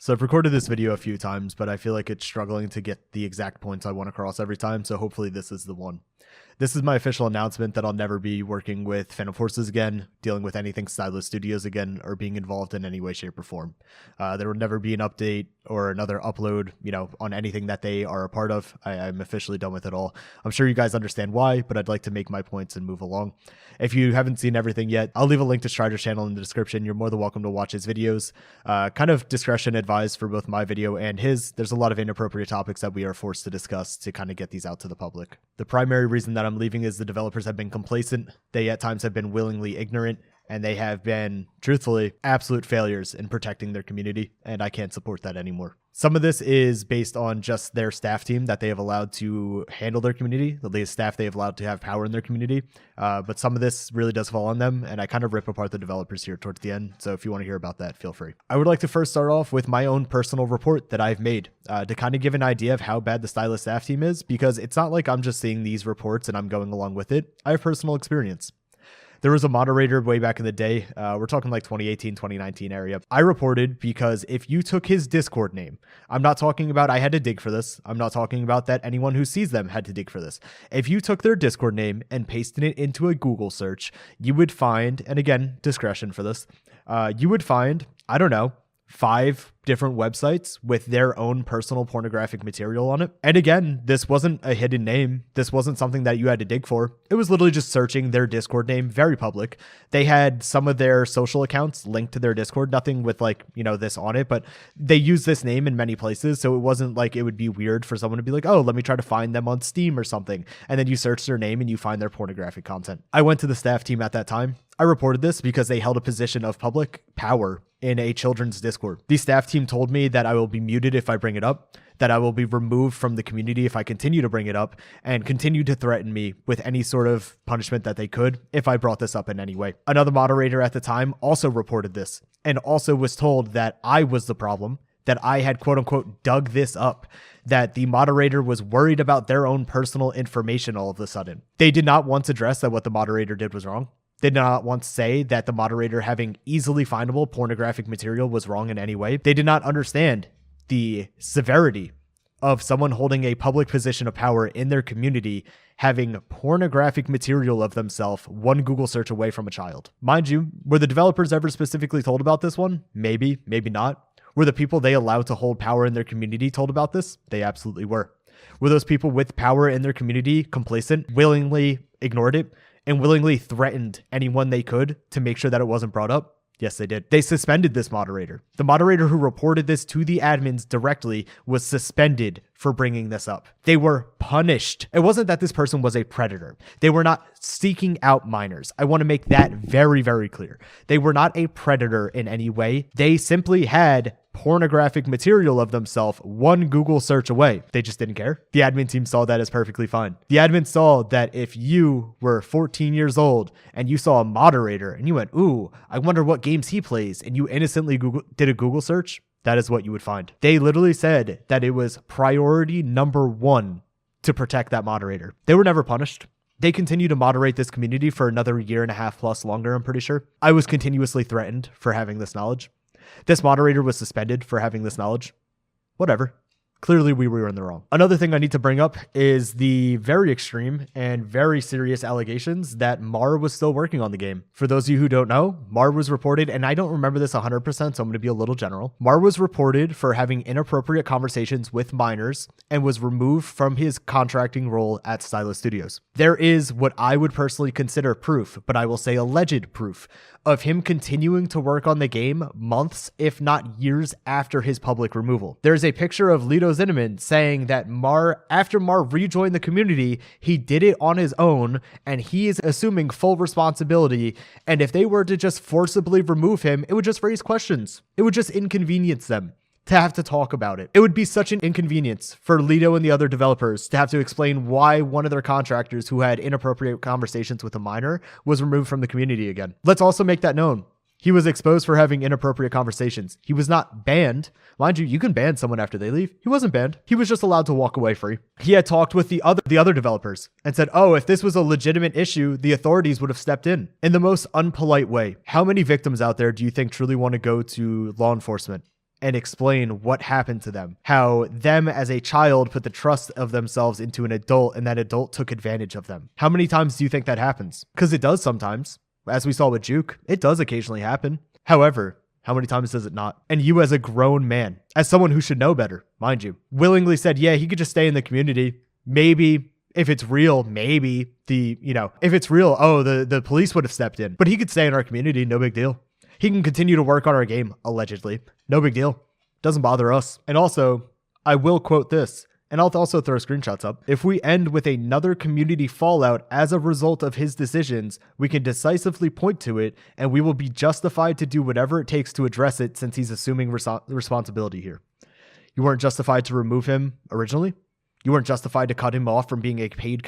So I've recorded this video a few times, but I feel like it's struggling to get the exact points I want across every time, so hopefully this is the one. This is my official announcement that I'll never be working with Phantom Forces again, dealing with anything Stylis Studios again, or being involved in any way, shape, or form. There will never be an update or another upload, on anything that they are a part of. I'm officially done with it all. I'm sure you guys understand why, but I'd like to make my points and move along. If you haven't seen everything yet, I'll leave a link to Strider's channel in the description. You're more than welcome to watch his videos. Kind of discretion advised for both my video and his. There's a lot of inappropriate topics that we are forced to discuss to kind of get these out to the public. The primary reason that I'm leaving is the developers have been complacent. They at times have been willingly ignorant, and they have been, truthfully, absolute failures in protecting their community, and I can't support that anymore. Some of this is based on just their staff team that they have allowed to handle their community, the staff they have allowed to have power in their community, but some of this really does fall on them, and I kind of rip apart the developers here towards the end, so if you want to hear about that, feel free. I would like to first start off with my own personal report that I've made to kind of give an idea of how bad the Stylis staff team is, because it's not like I'm just seeing these reports and I'm going along with it. I have personal experience. There was a moderator way back in the day. We're talking like 2018, 2019 area. I reported because if you took his Discord name, I'm not talking about I had to dig for this. I'm not talking about that anyone who sees them had to dig for this. If you took their Discord name and pasted it into a Google search, you would find, and again, discretion for this, you would find, I don't know, 5 different websites with their own personal pornographic material on it. And again, this wasn't a hidden name. This wasn't something that you had to dig for. It was literally just searching their Discord name, very public. They had some of their social accounts linked to their Discord, nothing with this on it, but they use this name in many places. So it wasn't like it would be weird for someone to be like, oh, let me try to find them on Steam or something. And then you search their name and you find their pornographic content. I went to the staff team at that time. I reported this because they held a position of public power in a children's Discord. The staff team told me that I will be muted if I bring it up, that I will be removed from the community if I continue to bring it up, and continue to threaten me with any sort of punishment that they could if I brought this up in any way. Another moderator at the time also reported this and also was told that I was the problem, that I had quote unquote dug this up, that the moderator was worried about their own personal information all of a sudden. They did not once address that what the moderator did was wrong. They did not once say that the moderator having easily findable pornographic material was wrong in any way. They did not understand the severity of someone holding a public position of power in their community having pornographic material of themselves one Google search away from a child. Mind you, were the developers ever specifically told about this one? Maybe, maybe not. Were the people they allowed to hold power in their community told about this? They absolutely were. Were those people with power in their community complacent, willingly ignored it, and willingly threatened anyone they could to make sure that it wasn't brought up? Yes, they did. They suspended this moderator. The moderator who reported this to the admins directly was suspended for bringing this up. They were punished. It wasn't that this person was a predator. They were not seeking out minors. I want to make that very, very clear. They were not a predator in any way. They simply had pornographic material of themselves one Google search away. They just didn't care. The admin team saw that as perfectly fine. The admin saw that if you were 14 years old and you saw a moderator and you went, ooh, I wonder what games he plays, and you innocently did a Google search, that is what you would find. They literally said that it was priority number 1 to protect that moderator. They were never punished. They continued to moderate this community for another 1.5+ plus longer, I'm pretty sure. I was continuously threatened for having this knowledge. This moderator was suspended for having this knowledge. Whatever. Clearly, we were in the wrong. Another thing I need to bring up is the very extreme and very serious allegations that Mar was still working on the game. For those of you who don't know, Mar was reported, and I don't remember this 100%, so I'm going to be a little general. Mar was reported for having inappropriate conversations with minors and was removed from his contracting role at Stylis Studios. There is what I would personally consider proof, but I will say alleged proof, of him continuing to work on the game months, if not years, after his public removal. There's a picture of Lido Zinnemann saying that after Mar rejoined the community, he did it on his own, and he is assuming full responsibility, and if they were to just forcibly remove him, it would just raise questions. It would just inconvenience them to have to talk about it. It would be such an inconvenience for Lido and the other developers to have to explain why one of their contractors who had inappropriate conversations with a minor was removed from the community again. Let's also make that known. He was exposed for having inappropriate conversations. He was not banned. Mind you, you can ban someone after they leave. He wasn't banned. He was just allowed to walk away free. He had talked with the other developers and said, oh, if this was a legitimate issue, the authorities would have stepped in the most unpolite way. How many victims out there do you think truly want to go to law enforcement and explain what happened to them, how them as a child put the trust of themselves into an adult and that adult took advantage of them. How many times do you think that happens? Because it does sometimes. As we saw with Juke, it does occasionally happen. However, how many times does it not? And you as a grown man, as someone who should know better, mind you, willingly said, yeah, he could just stay in the community. Maybe if it's real, maybe if it's real, the police would have stepped in, but he could stay in our community. No big deal. He can continue to work on our game, allegedly. No big deal. Doesn't bother us. And also, I will quote this, and I'll also throw screenshots up. If we end with another community fallout as a result of his decisions, we can decisively point to it, and we will be justified to do whatever it takes to address it since he's assuming responsibility here. You weren't justified to remove him originally? You weren't justified to cut him off from being a paid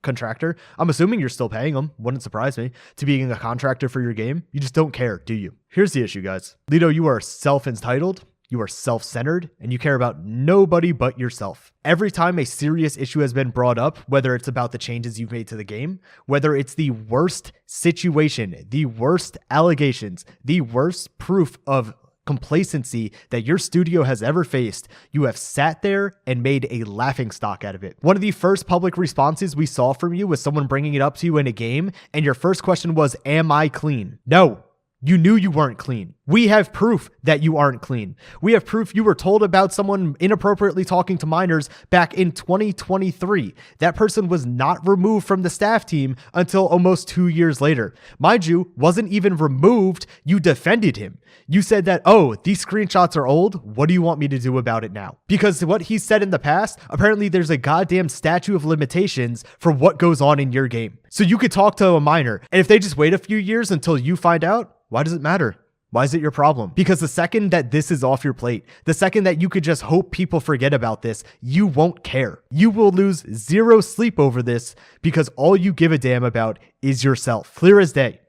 contractor? I'm assuming you're still paying him, wouldn't surprise me, to being a contractor for your game. You just don't care, do you? Here's the issue, guys. Lido, you are self-entitled, you are self-centered, and you care about nobody but yourself. Every time a serious issue has been brought up, whether it's about the changes you've made to the game, whether it's the worst situation, the worst allegations, the worst proof of complacency that your studio has ever faced, you have sat there and made a laughingstock out of it. One of the first public responses we saw from you was someone bringing it up to you in a game, and your first question was, am I clean? No. You knew you weren't clean. We have proof that you aren't clean. We have proof you were told about someone inappropriately talking to minors back in 2023. That person was not removed from the staff team until almost 2 years later. Mind you, wasn't even removed. You defended him. You said that, oh, these screenshots are old. What do you want me to do about it now? Because what he said in the past, apparently there's a goddamn statute of limitations for what goes on in your game. So you could talk to a minor, and if they just wait a few years until you find out, why does it matter? Why is it your problem? Because the second that this is off your plate, the second that you could just hope people forget about this, you won't care. You will lose zero sleep over this because all you give a damn about is yourself. Clear as day.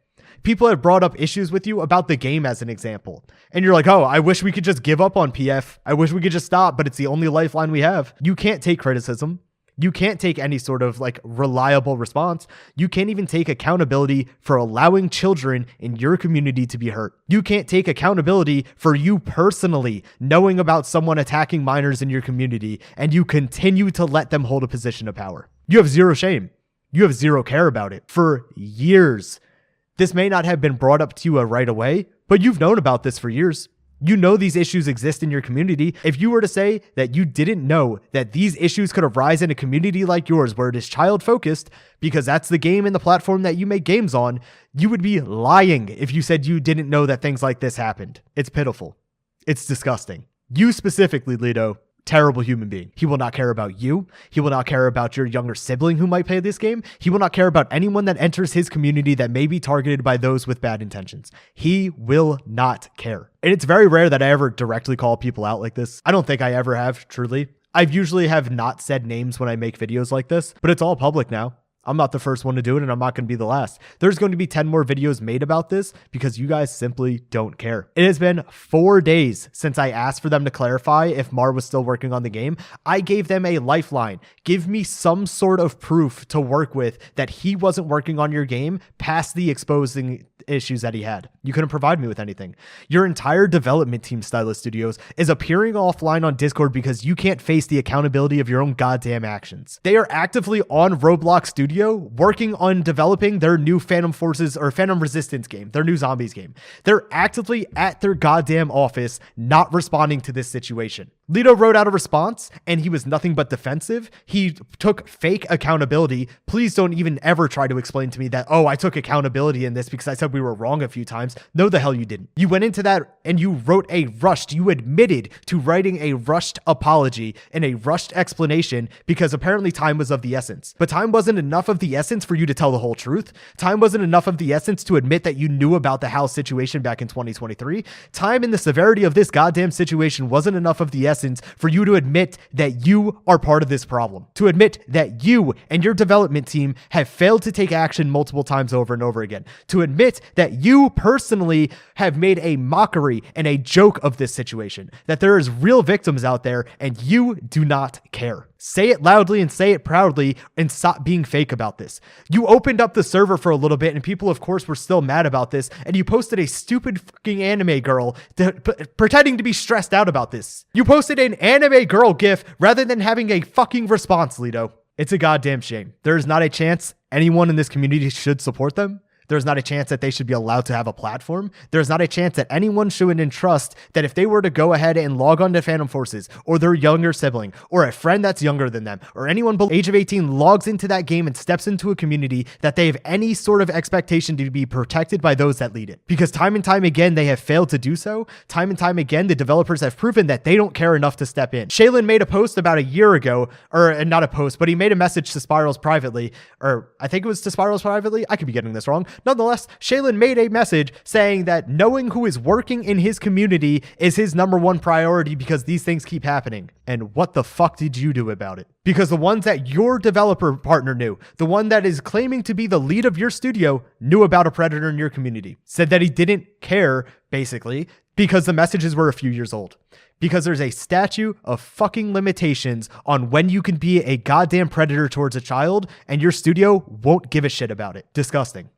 People have brought up issues with you about the game as an example. And you're like, oh, I wish we could just give up on PF. I wish we could just stop, but it's the only lifeline we have. You can't take criticism. You can't take any sort of reliable response. You can't even take accountability for allowing children in your community to be hurt. You can't take accountability for you personally knowing about someone attacking minors in your community, and you continue to let them hold a position of power. You have zero shame. You have zero care about it for years. This may not have been brought up to you right away, but you've known about this for years. You know these issues exist in your community. If you were to say that you didn't know that these issues could arise in a community like yours where it is child-focused, because that's the game and the platform that you make games on, you would be lying if you said you didn't know that things like this happened. It's pitiful. It's disgusting. You specifically, Lido, terrible human being. He will not care about you. He will not care about your younger sibling who might play this game. He will not care about anyone that enters his community that may be targeted by those with bad intentions. He will not care. And it's very rare that I ever directly call people out like this. I don't think I ever have, truly. I usually have not said names when I make videos like this, but it's all public now. I'm not the first one to do it, and I'm not going to be the last. There's going to be 10 more videos made about this because you guys simply don't care. It has been 4 days since I asked for them to clarify if Mar was still working on the game. I gave them a lifeline. Give me some sort of proof to work with that he wasn't working on your game past the exposing issues that he had. You couldn't provide me with anything. Your entire development team, Stylis Studios, is appearing offline on Discord because you can't face the accountability of your own goddamn actions. They are actively on Roblox Studio working on developing their new Phantom Forces or Phantom Resistance game, their new Zombies game. They're actively at their goddamn office not responding to this situation. Lido wrote out a response and he was nothing but defensive. He took fake accountability. Please don't even ever try to explain to me that, oh, I took accountability in this because I said we were wrong a few times. No, the hell you didn't. You went into that and you wrote you admitted to writing a rushed apology and a rushed explanation because apparently time was of the essence. But time wasn't enough of the essence for you to tell the whole truth. Time wasn't enough of the essence to admit that you knew about the house situation back in 2023. Time and the severity of this goddamn situation wasn't enough of the essence for you to admit that you are part of this problem, to admit that you and your development team have failed to take action multiple times over and over again, to admit that you personally have made a mockery and a joke of this situation, that there is real victims out there and you do not care. Say it loudly and say it proudly and stop being fake about this. You opened up the server for a little bit and people, of course, were still mad about this. And you posted a stupid fucking anime girl pretending to be stressed out about this. You posted an anime girl gif rather than having a fucking response, Lito. It's a goddamn shame. There's not a chance anyone in this community should support them. There's not a chance that they should be allowed to have a platform. There's not a chance that anyone should entrust that if they were to go ahead and log on to Phantom Forces or their younger sibling or a friend that's younger than them or anyone below the age of 18 logs into that game and steps into a community, that they have any sort of expectation to be protected by those that lead it. Because time and time again, they have failed to do so. Time and time again, the developers have proven that they don't care enough to step in. Shaylin made a post about a year ago, or not a post, but he made a message to Spirals privately, or I think it was to Spirals privately. I could be getting this wrong. Nonetheless, Shaylin made a message saying that knowing who is working in his community is his number one priority because these things keep happening. And what the fuck did you do about it? Because the ones that your developer partner knew, the one that is claiming to be the lead of your studio, knew about a predator in your community. Said that he didn't care, basically, because the messages were a few years old. Because there's a statute of fucking limitations on when you can be a goddamn predator towards a child, and your studio won't give a shit about it. Disgusting.